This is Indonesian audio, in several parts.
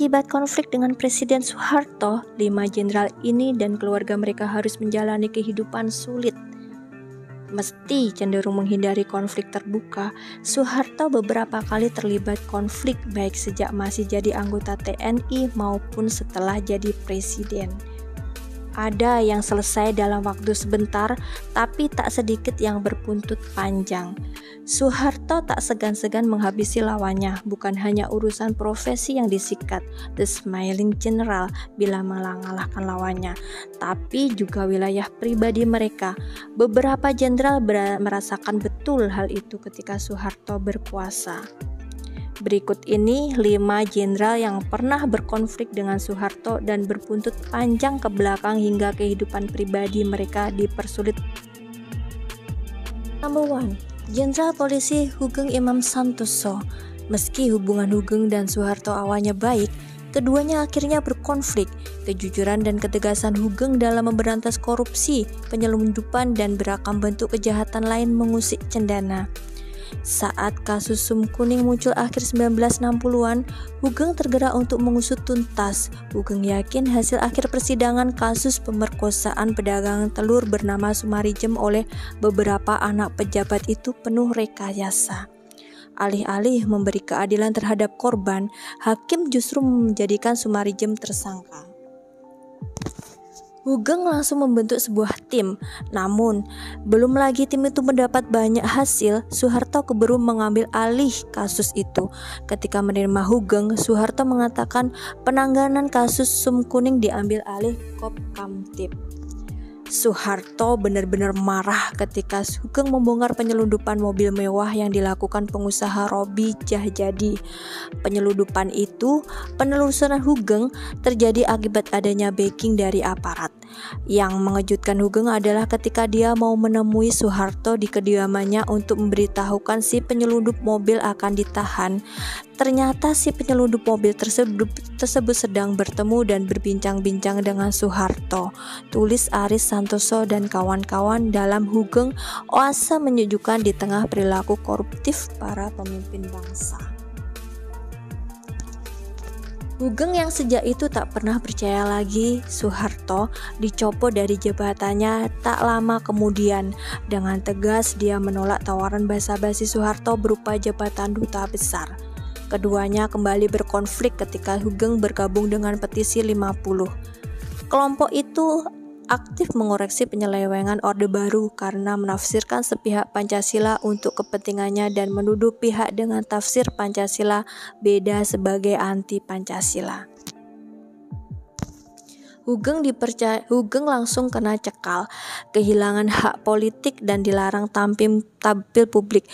Akibat konflik dengan Presiden Soeharto, 5 jenderal ini dan keluarga mereka harus menjalani kehidupan sulit. Meski cenderung menghindari konflik terbuka, Soeharto beberapa kali terlibat konflik baik sejak masih jadi anggota TNI maupun setelah jadi presiden. Ada yang selesai dalam waktu sebentar, tapi tak sedikit yang berbuntut panjang. Soeharto tak segan-segan menghabisi lawannya, bukan hanya urusan profesi yang disikat, The Smiling General, bila mengalahkan lawannya, tapi juga wilayah pribadi mereka. Beberapa jenderal merasakan betul hal itu ketika Soeharto berkuasa. Berikut ini 5 jenderal yang pernah berkonflik dengan Soeharto dan berbuntut panjang ke belakang hingga kehidupan pribadi mereka dipersulit. Number 1. Jenderal Polisi Hoegeng Imam Santoso. Meski hubungan Hoegeng dan Soeharto awalnya baik, keduanya akhirnya berkonflik. Kejujuran dan ketegasan Hoegeng dalam memberantas korupsi, penyelundupan, dan beragam bentuk kejahatan lain mengusik cendana. Saat kasus Sum Kuning muncul akhir 1960-an, Hoegeng tergerak untuk mengusut tuntas. Hoegeng yakin hasil akhir persidangan kasus pemerkosaan pedagang telur bernama Sumarijem oleh beberapa anak pejabat itu penuh rekayasa. Alih-alih memberi keadilan terhadap korban, hakim justru menjadikan Sumarijem tersangka. Hoegeng langsung membentuk sebuah tim, namun belum lagi tim itu mendapat banyak hasil, Soeharto keburu mengambil alih kasus itu. Ketika menerima Hoegeng, Soeharto mengatakan penanganan kasus Sum Kuning diambil alih Kopkamtib. Soeharto benar-benar marah ketika Hoegeng membongkar penyelundupan mobil mewah yang dilakukan pengusaha Robi Djahjadi. Penyelundupan itu, penelusuran Hoegeng terjadi akibat adanya backing dari aparat. Yang mengejutkan Hoegeng adalah ketika dia mau menemui Soeharto di kediamannya untuk memberitahukan si penyelundup mobil akan ditahan. Ternyata si penyelundup mobil tersebut sedang bertemu dan berbincang-bincang dengan Soeharto. Tulis Aris Santoso dan kawan-kawan dalam Hoegeng, oase menyejukkan di tengah perilaku koruptif para pemimpin bangsa. Hoegeng yang sejak itu tak pernah percaya lagi Soeharto dicopot dari jabatannya tak lama kemudian. Dengan tegas dia menolak tawaran basa-basi Soeharto berupa jabatan duta besar. Keduanya kembali berkonflik ketika Hoegeng bergabung dengan Petisi 50. Kelompok itu aktif mengoreksi penyelewengan Orde Baru karena menafsirkan sepihak Pancasila untuk kepentingannya dan menuduh pihak dengan tafsir Pancasila beda sebagai anti-Pancasila. Hoegeng langsung kena cekal, kehilangan hak politik dan dilarang tampil publik.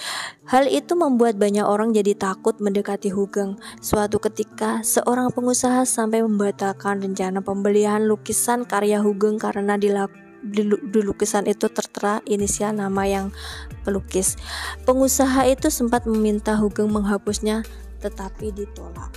Hal itu membuat banyak orang jadi takut mendekati Hoegeng. Suatu ketika, seorang pengusaha sampai membatalkan rencana pembelian lukisan karya Hoegeng karena di lukisan itu tertera inisial nama yang pelukis. Pengusaha itu sempat meminta Hoegeng menghapusnya, tetapi ditolak.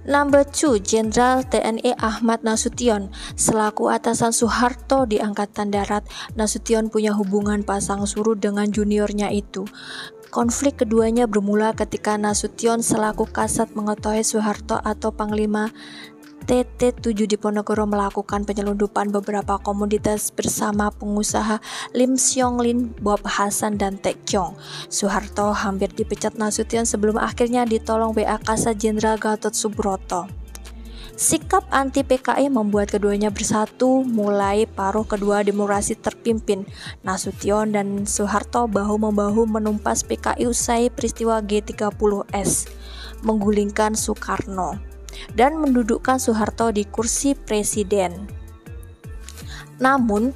Number 2, Jenderal TNI Ahmad Nasution. Selaku atasan Soeharto di Angkatan Darat, Nasution punya hubungan pasang surut dengan juniornya itu. Konflik keduanya bermula ketika Nasution selaku Kasat mengetahui Soeharto atau Panglima TT7 di Ponorogo melakukan penyelundupan beberapa komoditas bersama pengusaha Lim Siong Lin, Bob Hasan, dan Tek Chong. Soeharto hampir dipecat Nasution sebelum akhirnya ditolong WA Kasat Jenderal Gatot Subroto. Sikap anti PKI membuat keduanya bersatu. Mulai paruh kedua demokrasi terpimpin, Nasution dan Soeharto bahu-membahu menumpas PKI usai peristiwa G30S, menggulingkan Soekarno dan mendudukkan Soeharto di kursi presiden. Namun,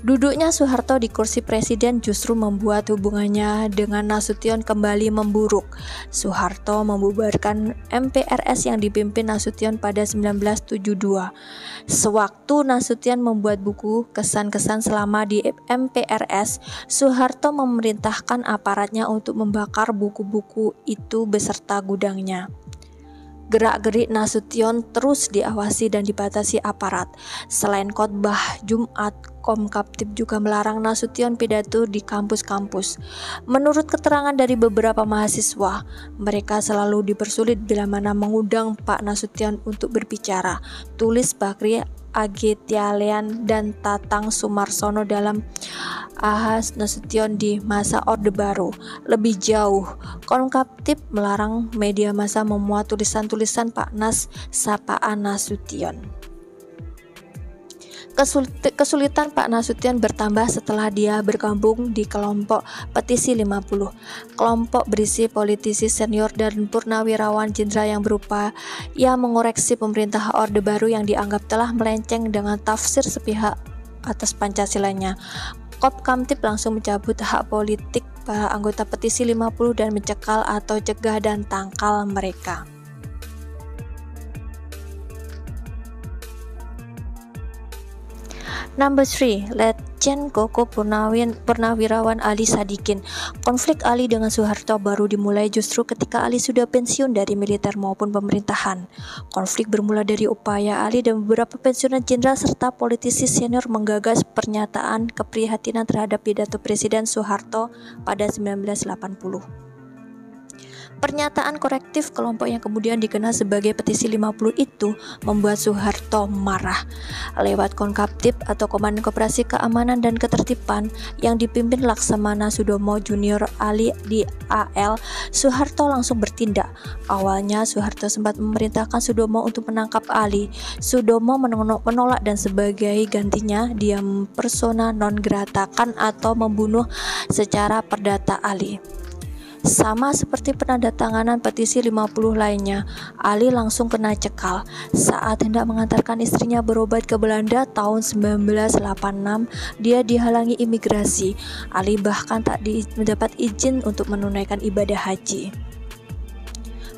duduknya Soeharto di kursi presiden justru membuat hubungannya dengan Nasution kembali memburuk. Soeharto membubarkan MPRS yang dipimpin Nasution pada 1972. Sewaktu Nasution membuat buku kesan-kesan selama di MPRS, Soeharto memerintahkan aparatnya untuk membakar buku-buku itu beserta gudangnya. Gerak-gerik Nasution terus diawasi dan dibatasi aparat. Selain khotbah Jumat, Komkaptib juga melarang Nasution pidato di kampus-kampus. Menurut keterangan dari beberapa mahasiswa, mereka selalu dipersulit bila mana mengundang Pak Nasution untuk berbicara, tulis Bakri Agetialian dan Tatang Sumarsono dalam Ahas Nasution di masa Orde Baru. Lebih jauh, Komkaptib melarang media massa memuat tulisan-tulisan Pak Nas sapaan Nasution. Kesulitan Pak Nasution bertambah setelah dia bergabung di kelompok Petisi 50, kelompok berisi politisi senior dan purnawirawan jenderal yang berupaya mengoreksi pemerintah Orde Baru yang dianggap telah melenceng dengan tafsir sepihak atas Pancasilanya. Komkaptib langsung mencabut hak politik para anggota Petisi 50 dan mencekal atau cegah dan tangkal mereka. Number 3, Letjen Koko Purnawirawan Ali Sadikin. Konflik Ali dengan Soeharto baru dimulai justru ketika Ali sudah pensiun dari militer maupun pemerintahan. Konflik bermula dari upaya Ali dan beberapa pensiunan jenderal serta politisi senior menggagas pernyataan keprihatinan terhadap pidato Presiden Soeharto pada 1980. Pernyataan korektif kelompok yang kemudian dikenal sebagai Petisi 50 itu membuat Soeharto marah. Lewat Komkaptib atau Komandan Koperasi Keamanan dan Ketertiban yang dipimpin Laksamana Sudomo Junior Ali di AL, Soeharto langsung bertindak. Awalnya Soeharto sempat memerintahkan Sudomo untuk menangkap Ali. Sudomo menolak dan sebagai gantinya dia persona non gratakan atau membunuh secara perdata Ali. Sama seperti penandatanganan petisi 50 lainnya, Ali langsung kena cekal. Saat hendak mengantarkan istrinya berobat ke Belanda tahun 1986, dia dihalangi imigrasi. Ali bahkan tak mendapat izin untuk menunaikan ibadah haji.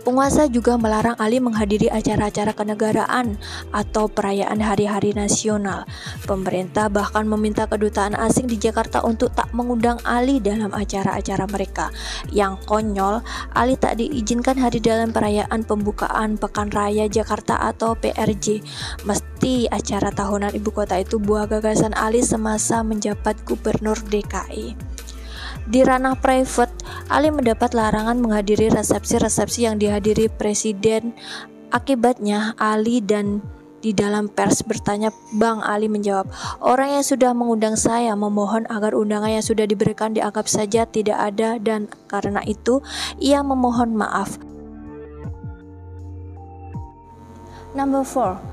Penguasa juga melarang Ali menghadiri acara-acara kenegaraan atau perayaan hari-hari nasional. Pemerintah bahkan meminta kedutaan asing di Jakarta untuk tak mengundang Ali dalam acara-acara mereka. Yang konyol, Ali tak diizinkan hadir dalam perayaan pembukaan Pekan Raya Jakarta atau PRJ. Mesti acara tahunan ibu kota itu buah gagasan Ali semasa menjabat Gubernur DKI. Di ranah private, Ali mendapat larangan menghadiri resepsi-resepsi yang dihadiri presiden. Akibatnya, Ali dan di dalam pers bertanya, Bang Ali menjawab, orang yang sudah mengundang saya memohon agar undangan yang sudah diberikan dianggap saja tidak ada dan karena itu ia memohon maaf. Number 4,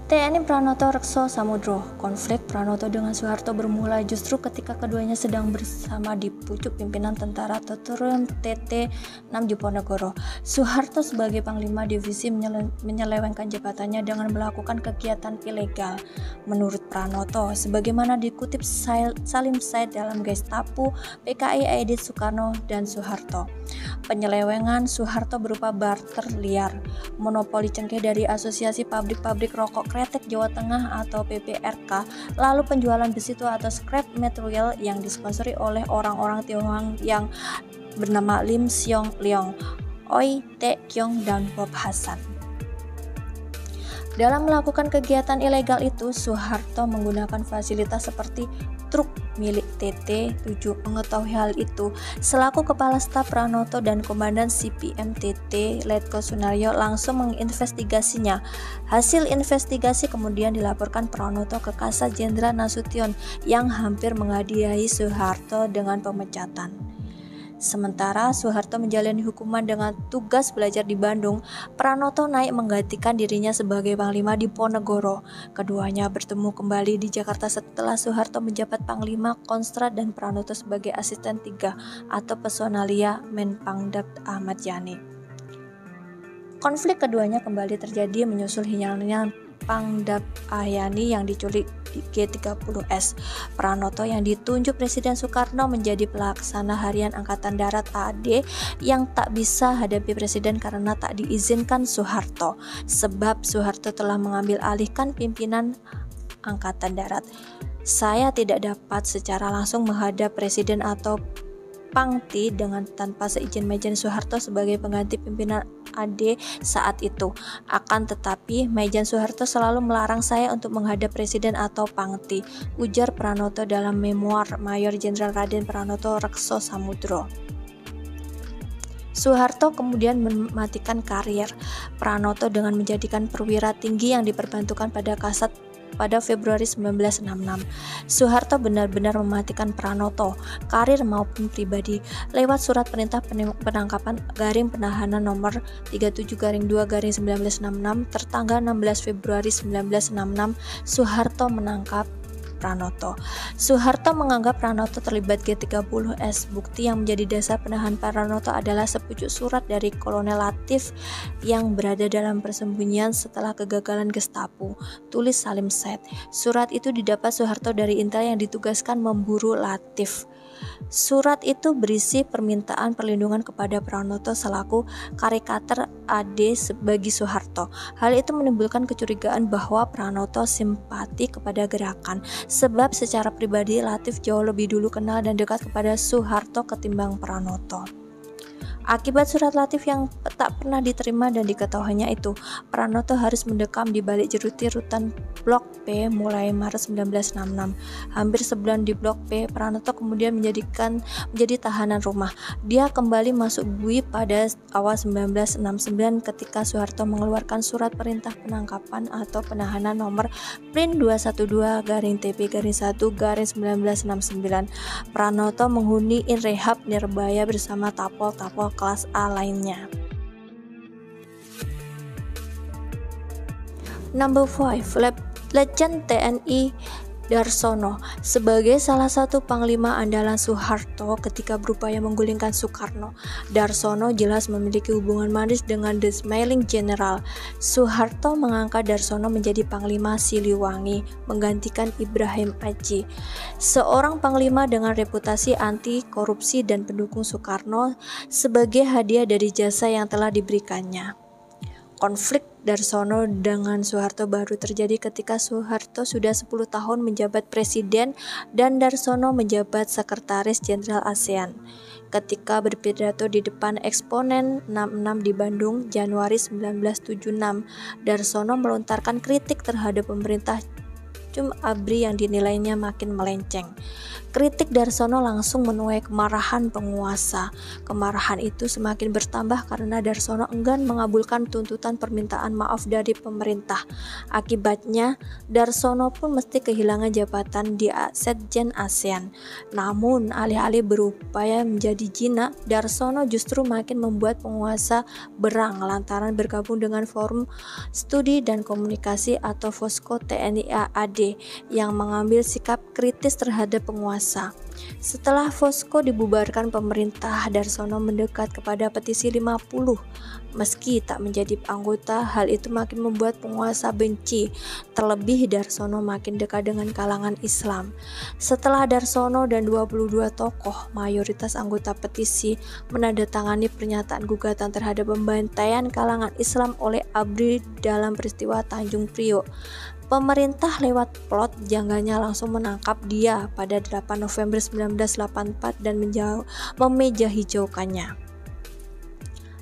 TNI Pranoto Rekso Samudro. Konflik Pranoto dengan Soeharto bermula justru ketika keduanya sedang bersama di pucuk pimpinan tentara Toturun TT 6 Diponegoro. Soeharto sebagai Panglima Divisi menyelewengkan jabatannya dengan melakukan kegiatan ilegal. Menurut Pranoto, sebagaimana dikutip Salim Said dalam Gestapo, PKI Aidit Soekarno dan Soeharto. Penyelewengan Soeharto berupa barter liar, monopoli cengkeh dari Asosiasi Pabrik-Pabrik Rokok Kretek Jawa Tengah atau PPRK, lalu penjualan besi tua atau scrap material yang disponsori oleh orang-orang Tionghoa yang bernama Lim Siong Leong, Oi Tae Kyong dan Bob Hasan. Dalam melakukan kegiatan ilegal itu, Soeharto menggunakan fasilitas seperti truk milik TT7. Mengetahui hal itu, selaku Kepala Staf Pranoto dan Komandan CPM TT Letko Sunaryo langsung menginvestigasinya. Hasil investigasi kemudian dilaporkan Pranoto ke Kasat Jenderal Nasution yang hampir menghadiahi Soeharto dengan pemecatan. Sementara Soeharto menjalani hukuman dengan tugas belajar di Bandung, Pranoto naik menggantikan dirinya sebagai Panglima Diponegoro. Keduanya bertemu kembali di Jakarta setelah Soeharto menjabat Panglima Kostrat dan Pranoto sebagai Asisten 3 atau Personalia Menpangdam Ahmad Yani. Konflik keduanya kembali terjadi menyusul hilangnya Pangdam Ahyani yang diculik di G30S. Pranoto yang ditunjuk Presiden Soekarno menjadi pelaksana harian Angkatan Darat AD yang tak bisa hadapi Presiden karena tak diizinkan Soeharto, sebab Soeharto telah mengambil alihkan pimpinan Angkatan Darat. Saya tidak dapat secara langsung menghadap Presiden atau Pangti dengan tanpa seizin Maijen Soeharto sebagai pengganti pimpinan AD saat itu. Akan tetapi Maijen Soeharto selalu melarang saya untuk menghadap presiden atau Pangti, ujar Pranoto dalam memoir Mayor Jenderal Raden Pranoto Rekso Samudro. Soeharto kemudian mematikan karir Pranoto dengan menjadikan perwira tinggi yang diperbantukan pada Kasat pada Februari 1966. Soeharto benar-benar mematikan Pranoto, karir maupun pribadi, lewat surat perintah penangkapan garing penahanan nomor 37-2-1966 tertanggal 16 Februari 1966. Soeharto menangkap Pranoto. Soeharto menganggap Pranoto terlibat G30S. Bukti yang menjadi dasar penahanan Pranoto adalah sepucuk surat dari Kolonel Latif yang berada dalam persembunyian setelah kegagalan Gestapo, tulis Salim Said. Surat itu didapat Soeharto dari intel yang ditugaskan memburu Latif. Surat itu berisi permintaan perlindungan kepada Pranoto selaku karikatur AD bagi Soeharto. Hal itu menimbulkan kecurigaan bahwa Pranoto simpati kepada gerakan, sebab secara pribadi Latif jauh lebih dulu kenal dan dekat kepada Soeharto ketimbang Pranoto. Akibat surat Latif yang tak pernah diterima dan diketahuinya itu, Pranoto harus mendekam di balik jeruji rutan Blok P mulai Maret 1966. Hampir sebulan di Blok P, Pranoto kemudian menjadi tahanan rumah. Dia kembali masuk bui pada awal 1969 ketika Soeharto mengeluarkan surat perintah penangkapan atau penahanan nomor Prin 212-TP-1-1969. Pranoto menghuni rehab Nirbaya bersama tapol-tapol kelas A lainnya. Number 5. Legend TNI Darsono. Sebagai salah satu panglima andalan Soeharto ketika berupaya menggulingkan Soekarno, Darsono jelas memiliki hubungan manis dengan The Smiling General. Soeharto mengangkat Darsono menjadi Panglima Siliwangi, menggantikan Ibrahim Aji, seorang panglima dengan reputasi anti korupsi dan pendukung Soekarno, sebagai hadiah dari jasa yang telah diberikannya. Konflik Darsono dengan Soeharto baru terjadi ketika Soeharto sudah 10 tahun menjabat presiden dan Darsono menjabat sekretaris jenderal ASEAN. Ketika berpidato di depan eksponen 66 di Bandung, Januari 1976, Darsono melontarkan kritik terhadap pemerintah Cum Abri yang dinilainya makin melenceng. Kritik Darsono langsung menuai kemarahan penguasa. Kemarahan itu semakin bertambah karena Darsono enggan mengabulkan tuntutan permintaan maaf dari pemerintah. Akibatnya, Darsono pun mesti kehilangan jabatan di Setjen ASEAN. Namun, alih-alih berupaya menjadi jinak, Darsono justru makin membuat penguasa berang lantaran bergabung dengan Forum Studi dan Komunikasi atau FOSCO TNI AD yang mengambil sikap kritis terhadap penguasa. Setelah FOSCO dibubarkan pemerintah, Darsono mendekat kepada petisi 50. Meski tak menjadi anggota, hal itu makin membuat penguasa benci. Terlebih Darsono makin dekat dengan kalangan Islam. Setelah Darsono dan 22 tokoh mayoritas anggota petisi menandatangani pernyataan gugatan terhadap pembantaian kalangan Islam oleh Abri dalam peristiwa Tanjung Priok, pemerintah lewat plot jangganya langsung menangkap dia pada 8 November 1984 dan memeja hijaukannya.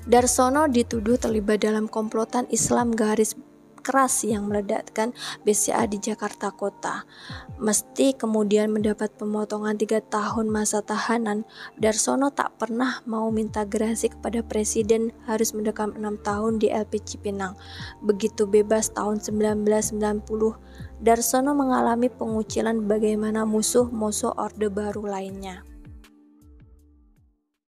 Darsono dituduh terlibat dalam komplotan Islam garis keras yang meledakkan BCA di Jakarta Kota. Meski kemudian mendapat pemotongan 3 tahun masa tahanan, Darsono tak pernah mau minta gerasi kepada presiden harus mendekam 6 tahun di LP Cipinang. Begitu bebas tahun 1990, Darsono mengalami pengucilan bagaimana musuh-musuh Orde Baru lainnya.